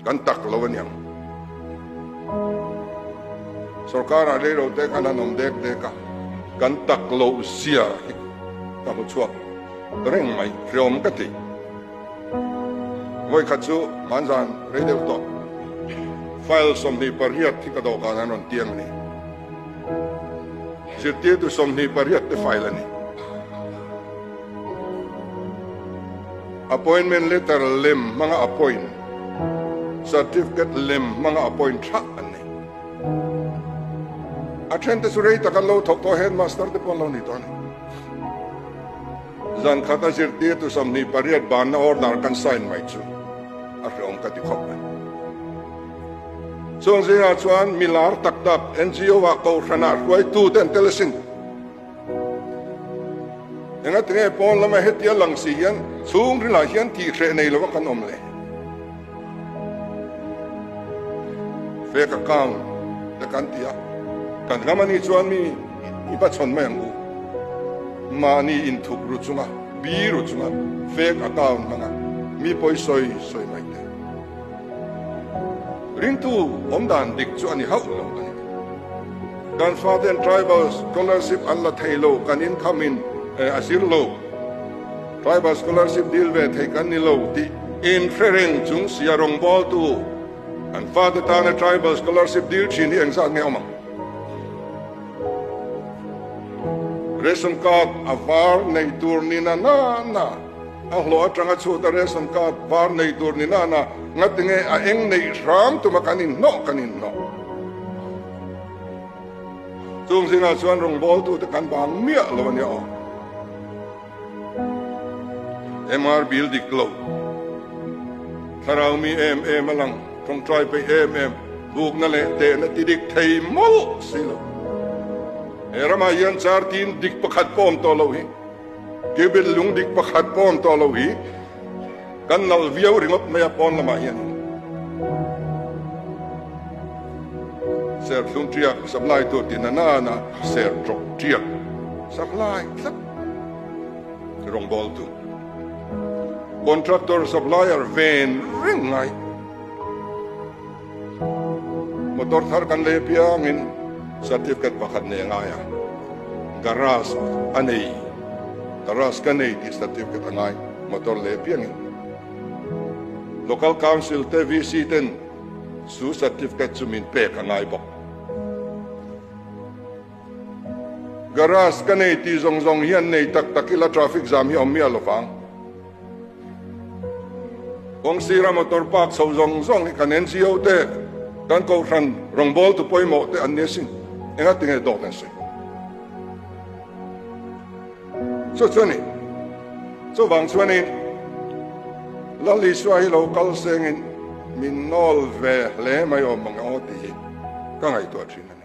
kan tak lo niang sarkar a ro te kan anom dek ka kan tak lo sia ka ho chuak reng mai riom ka ti voi kha chu manzan re deu to file som ni pariat thi ka do ka nan tiang ni sirti tu som ni pariat te file ni appointment letter lem mga appoint certificate lem mga appoint tha ani attendance rate kan lo thok to headmaster te pon lo ni to ni zan khata sirti tu som ni pariat ban na order kan sign mai chu a rom ka ti khop song zinga chuan milar tak tak NGO wa ko thana roi tu ten telesin enga tinge pon lama hetia lang si yan chung ri la hian ti khre nei lo kan om le fake account ta kan tia kan gamani chuan mi ipa chon mai angu mani in thuk ru chunga bi ru chunga fake account manga mi poi soi mai te rintu omdan dik chu ani hau lo ani kan father tribal scholarship alla thailo kan in come in asir lo tribal scholarship deal ve thai kan ni lo ti in fereng chung siarong bol tu and father tana tribal scholarship deal chin hi angsa nge oma ration card avar nei tur ni na a hlo atanga chu ta ration card var nei tur ni na ngatinge a eng nei ram tu makanin no chung singa chuan rong bol tu te kan bang mia lo ni o MR bill diklo tharau mi alang trong try pe buk na le te na tidik thei mol silo erama yan char tin dik pakhat pom to lo hi kebil lung dik pakhat pom to lo hi kan nal viau ringop maya pon lama yan ser thung triak supply to tinana na ser trok triak supply thak rong bol tu contractor supplier ven ring ngai motor thar kan le piang in certificate pakhat ne ngaya garage anei garage kan nei ti certificate angai motor le piang in local council te VC ten su certificate chumin pe kangai bok garage kan nei ti zong hian nei takila traffic jam hi om mi alofang kong sira motor park so zong kan NGO te kan ko ran rong bol tu poi mo te annesin enga tinge do ten se so chani so bang chani lali swai local sengin min nol ve le mai o mang o ti ka ngai to thin